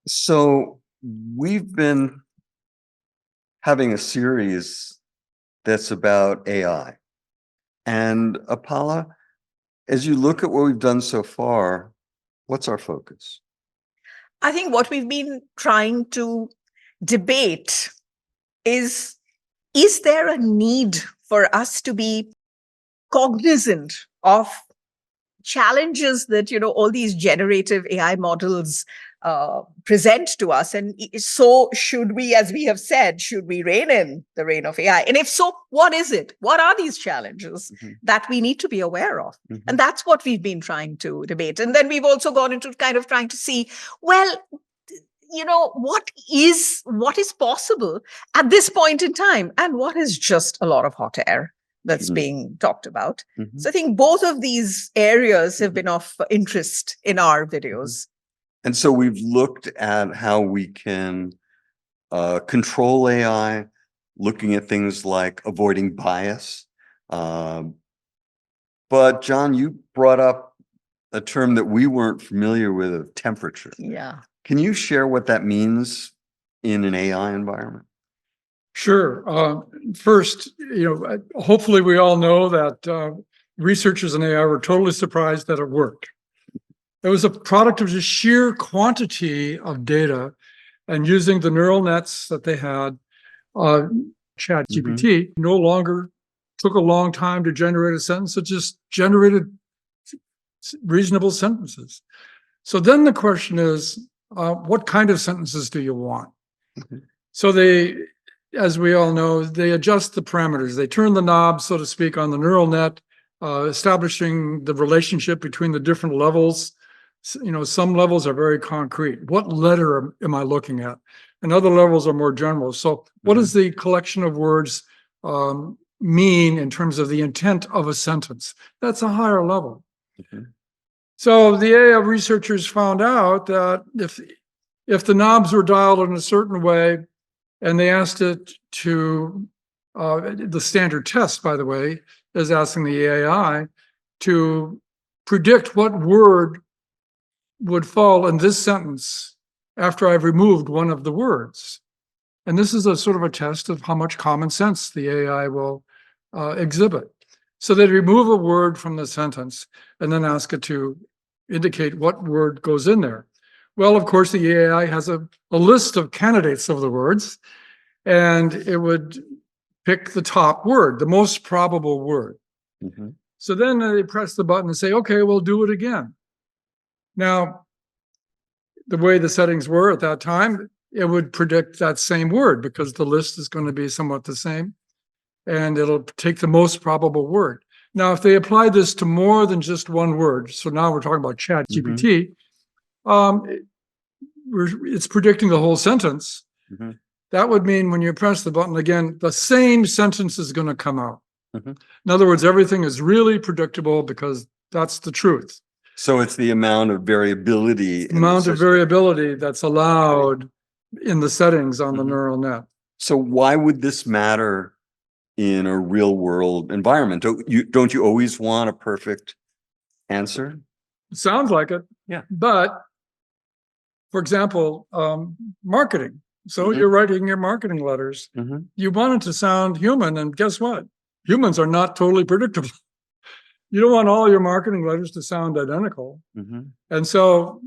So we've been having a series that's about AI. And Apala, as you look at what we've done so far, what's our focus? I think what we've been trying to debate is there a need for us to be cognizant of challenges that all these generative AI models present to us, and so should we, as we have said, should we rein in the reign of AI? And if so, what is it? What are these challenges that we need to be aware of? And that's what we've been trying to debate. And then we've also gone into kind of trying to see, well, what is possible at this point in time, and what is just a lot of hot air that's being talked about. So I think both of these areas have been of interest in our videos. And so we've looked at how we can control AI, looking at things like avoiding bias. But John, you brought up a term that we weren't familiar with, of temperature. Yeah. Can you share what that means in an AI environment? Sure. First, hopefully we all know that researchers in AI were totally surprised that it worked. It was a product of just sheer quantity of data, and using the neural nets that they had, ChatGPT no longer took a long time to generate a sentence. It just generated reasonable sentences. So then the question is, what kind of sentences do you want? So they, as we all know, they adjust the parameters. They turn the knob, so to speak, on the neural net, establishing the relationship between the different levels. Some levels are very concrete. What letter am I looking at? And other levels are more general. So what does the collection of words mean in terms of the intent of a sentence? That's a higher level. So the AI researchers found out that if the knobs were dialed in a certain way, and they asked it to, the standard test, by the way, is asking the AI to predict what word would fall in this sentence after I've removed one of the words. And this is a sort of a test of how much common sense the AI will exhibit. So they remove a word from the sentence and then ask it to indicate what word goes in there. Well, of course, the AI has a list of candidates of the words, and it would pick the top word, the most probable word. So then they press the button and say, okay, we'll do it again. Now, the way the settings were at that time, it would predict that same word because the list is going to be somewhat the same, and it'll take the most probable word. Now, if they apply this to more than just one word, so now we're talking about ChatGPT, it's predicting the whole sentence. That would mean when you press the button again, the same sentence is going to come out. In other words, everything is really predictable because that's the truth. So it's the amount of variability. That's allowed in the settings on the neural net. So why would this matter in a real world environment? Don't you always want a perfect answer? It sounds like it. Yeah. But for example, marketing. So you're writing your marketing letters. You want it to sound human, and guess what? Humans are not totally predictable. You don't want all your marketing letters to sound identical. And so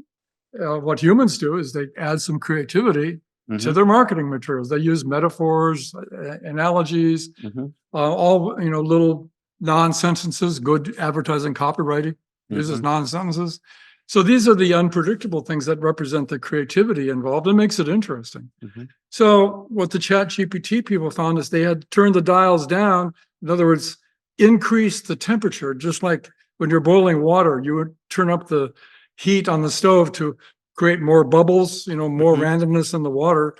what humans do is they add some creativity to their marketing materials. They use metaphors, analogies, all little non-sentences. Good advertising copywriting uses non-sentences. So these are the unpredictable things that represent the creativity involved and makes it interesting. So what the ChatGPT people found is they had turned the dials down. In other words, increase the temperature, just like when you're boiling water, you would turn up the heat on the stove to create more bubbles, more randomness in the water.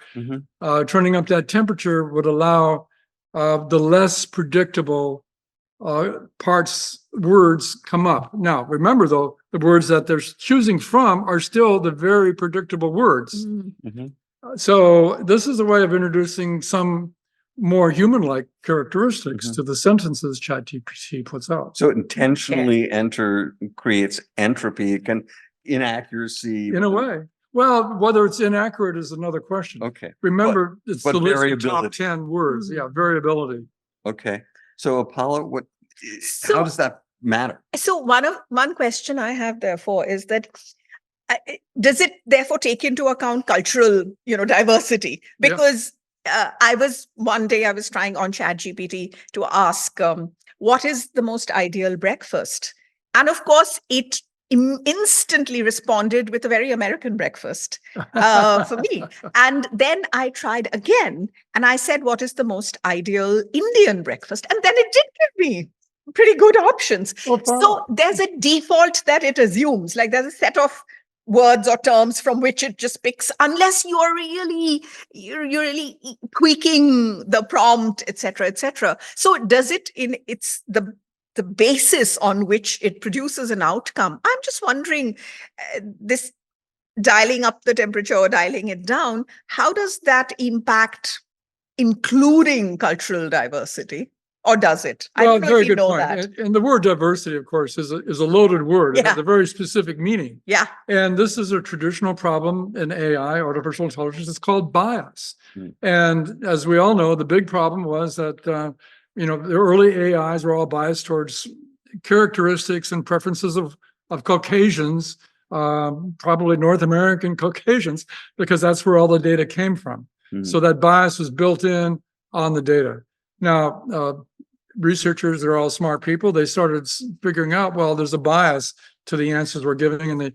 Turning up that temperature would allow the less predictable words come up. Now, remember though, the words that they're choosing from are still the very predictable words. So this is a way of introducing some more human-like characteristics to the sentences ChatGPT puts out. So it intentionally creates entropy, inaccuracy. In a way. Well, whether it's inaccurate is another question. Okay. Remember, it's but the list of top variability. 10 words. Mhm. Yeah, variability. Okay. So Apollo, how So- does that matter? So one question I have therefore is that does it therefore take into account cultural, diversity? Yeah. Because one day I was trying on ChatGPT to ask what is the most ideal breakfast, and of course it instantly responded with a very American breakfast for me. And then I tried again, and I said, what is the most ideal Indian breakfast? And then it did give me pretty good options. Well, So there's a default that it assumes, like there's a set of words or terms from which it just picks, unless you're really tweaking the prompt, etc., etc. So does it's the basis on which it produces an outcome. I'm just wondering, this dialing up the temperature or dialing it down, how does that impact including cultural diversity? Or does it? I Well, don't know very if you good know point. that. And the word diversity, of course, is a loaded word. It has Yeah. a very specific meaning. Yeah. And this is a traditional problem in AI, artificial intelligence. It's called bias. Hmm. And as we all know, the big problem was that, the early AIs were all biased towards characteristics and preferences of Caucasians, probably North American Caucasians, because that's where all the data came from. Hmm. So that bias was built in on the data. Now, researchers, they're all smart people. They started figuring out, well, there's a bias to the answers we're giving, and they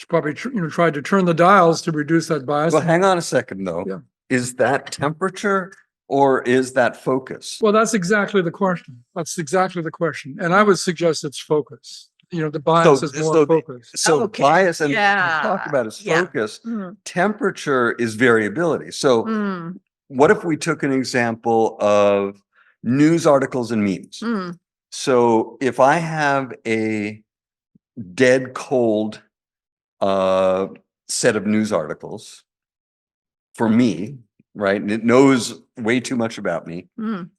probably tried to turn the dials to reduce that bias. Well, hang on a second though. Yeah. Is that temperature or is that focus? Well, that's exactly the question. That's exactly the question. And I would suggest it's focus. The bias is more focus. So Okay. bias, and Yeah. talk about is Yeah. focus. Mm. Temperature is variability. So Mm. what if we took an example of news articles and memes? Mm. So if I have a dead cold set of news articles for me, right, and it knows way too much about me, Mm.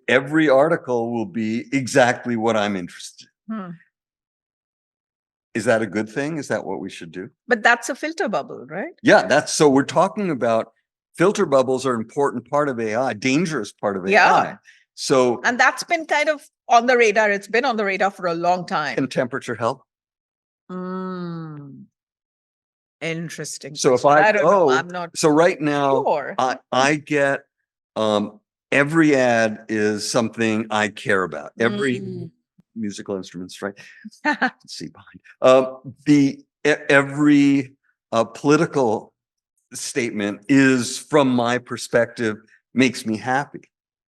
every article will be exactly what I'm interested in. Mm. Is that a good thing? Is that what we should do? But that's a filter bubble, right? Yeah, so we're talking about filter bubbles are an important part of AI, dangerous part of Yeah. AI. So And that's been kind of on the radar. It's been on the radar for a long time. can temperature help? Mm. Interesting. So if question. I don't know. go, I'm not so right now sure. I get every ad is something I care about. Every Mm. musical instruments, right? See behind. Every political statement is, from my perspective, makes me happy.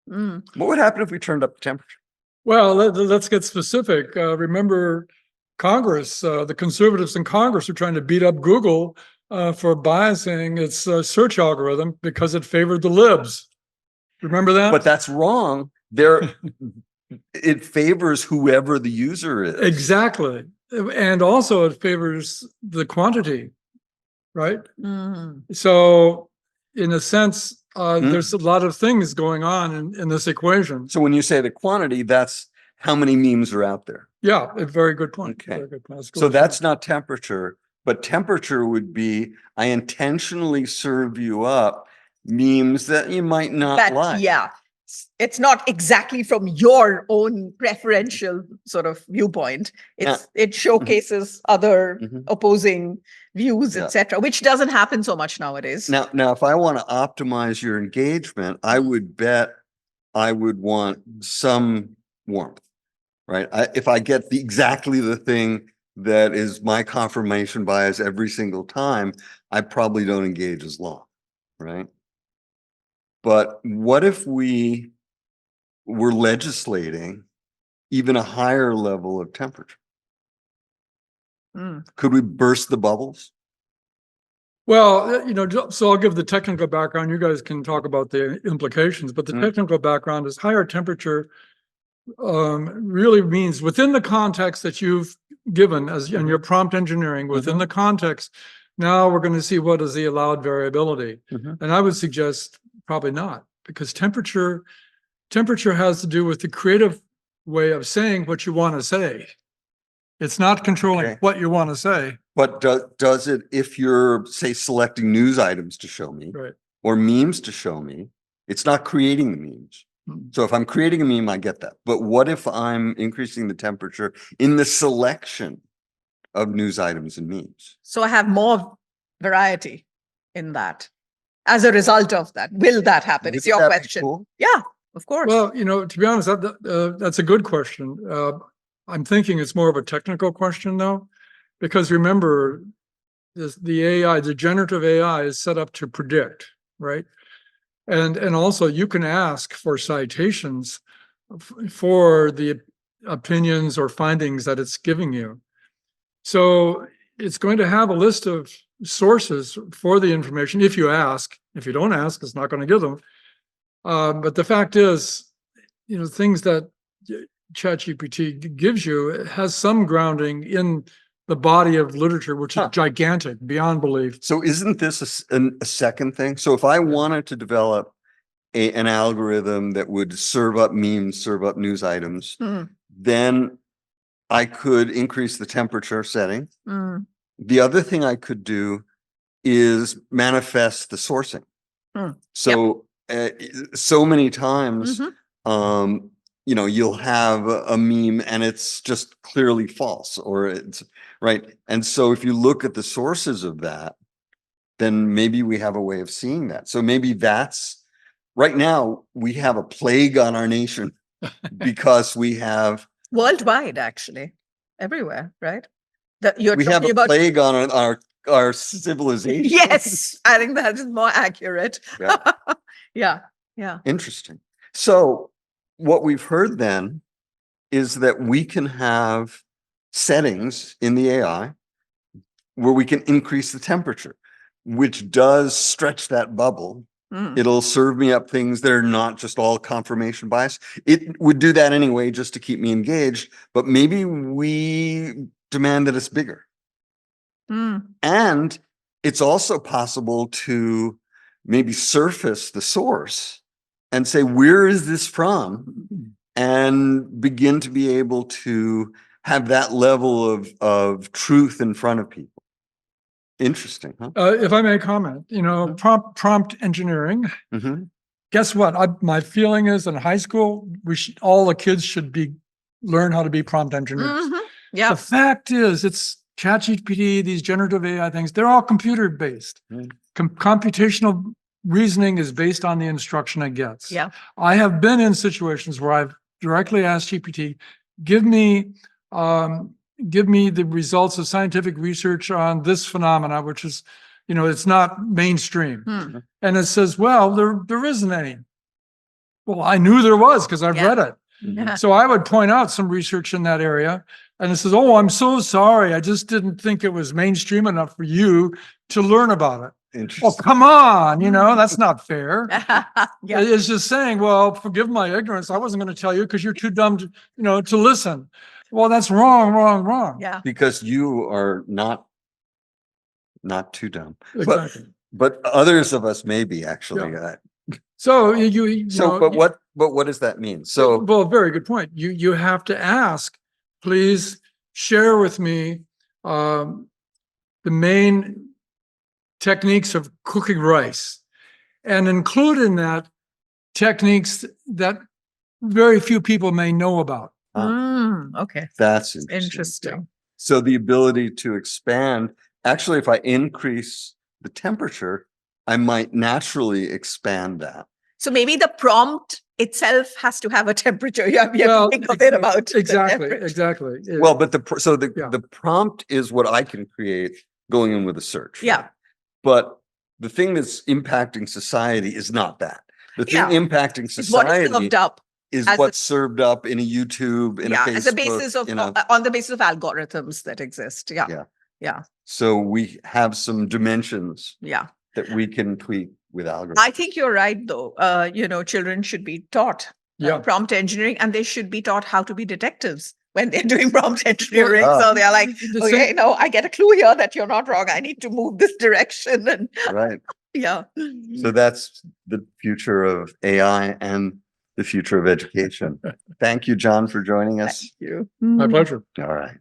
Mm. What would happen if we turned up the temperature? Well, let's get specific. Remember Congress, the conservatives in Congress are trying to beat up Google for biasing its search algorithm because it favored the libs. Remember that? But that's wrong. It favors whoever the user is. Exactly. And also it favors the quantity, right? Mm. So in a sense, there's a lot of things going on in this equation. So when you say the quantity, that's how many memes are out there. Yeah, a very good point. Okay. Very good point. So that's not temperature, but temperature would be, I intentionally serve you up memes that you might not like. Yeah. It's not exactly from your own preferential sort of viewpoint. It showcases other opposing views, etc., which doesn't happen so much nowadays. Now, if I want to optimize your engagement, I would bet I would want some warmth, right? If I get exactly the thing that is my confirmation bias every single time, I probably don't engage as long, right? But what if we were legislating even a higher level of temperature? Could we burst the bubbles? Well, so I'll give the technical background. You guys can talk about the implications, but the technical background is higher temperature really means within the context that you've given as in your prompt engineering, within the context, now we're going to see what is the allowed variability. And I would suggest probably not, because temperature has to do with the creative way of saying what you want to say. It's not controlling Okay. what you want to say. But does it, if you're, say, selecting news items to show me Right. or memes to show me, it's not creating the memes. So if I'm creating a meme, I get that. But what if I'm increasing the temperature in the selection of news items and memes? So I have more variety in that. As a result of that, will that happen? Is Wouldn't your that be question. cool? Yeah, of course. Well, to be honest, that's a good question. I'm thinking it's more of a technical question though, because remember, the AI, the generative AI is set up to predict, right? And also you can ask for citations for the opinions or findings that it's giving you. So it's going to have a list of sources for the information if you ask. If you don't ask, it's not going to give them. But the fact is, things that ChatGPT gives you, it has some grounding in the body of literature, which is gigantic, beyond belief. So isn't this a second thing? So if I wanted to develop an algorithm that would serve up memes, serve up news items, then I could increase the temperature setting. The other thing I could do is manifest the sourcing. So, so many times, you'll have a meme and it's just clearly false, or it's right. And so if you look at the sources of that, then maybe we have a way of seeing that. So maybe that's right now we have a plague on our nation because we have Worldwide, actually, everywhere, right? You're we have talking a about plague on our civilization. yes, I think that is more accurate. Yeah. Yeah, yeah. Interesting. So what we've heard then is that we can have settings in the AI where we can increase the temperature, which does stretch that bubble. It'll serve me up things that are not just all confirmation bias. It would do that anyway, just to keep me engaged, but maybe we demand that it's bigger. And it's also possible to maybe surface the source and say, where is this from? And begin to be able to have that level of truth in front of people. Interesting, huh? If I may comment, prompt engineering. Guess what? My feeling is in high school, all the kids should learn how to be prompt engineers. Yeah. The fact is, it's ChatGPT, these generative AI things, they're all computer based. Computational reasoning is based on the instruction it gets. Yeah. I have been in situations where I've directly asked GPT, give me the results of scientific research on this phenomena, which is, it's not mainstream. And it says, well, there isn't any. Well, I knew there was because I've read it. Yeah. So I would point out some research in that area. And it says, oh, I'm so sorry. I just didn't think it was mainstream enough for you to learn about it. Oh, Interesting. come on. That's not fair. Yeah. It's just saying, well, forgive my ignorance. I wasn't going to tell you because you're too dumb to listen. Well, that's wrong. Yeah. Because you are not too dumb. Exactly. But others of us may be actually. So but what does that mean? So well, very good point. You have to ask, please share with me the main techniques of cooking rice, and include in that techniques that very few people may know about. Okay. that's Interesting. So the ability to expand, actually, if I increase the temperature, I might naturally expand that. So maybe the prompt itself has to have a temperature. You have to think of it about exactly. Well, but the prompt is what I can create going in with a search. Yeah. Right? But the thing that's impacting society is not that. The thing impacting society is what's served up in a YouTube, in a Facebook, as a basis of on the basis of algorithms that exist. Yeah. So we have some dimensions. Yeah. That we can tweak with algorithms. I think you're right, though. Children should be taught prompt engineering, and they should be taught how to be detectives when they're doing prompt engineering. So they're like, okay, no, I get a clue here that you're not wrong. I need to move this direction. And right. Yeah. So that's the future of AI and the future of education. Thank you, John, for joining us. Thank you. My pleasure. All right.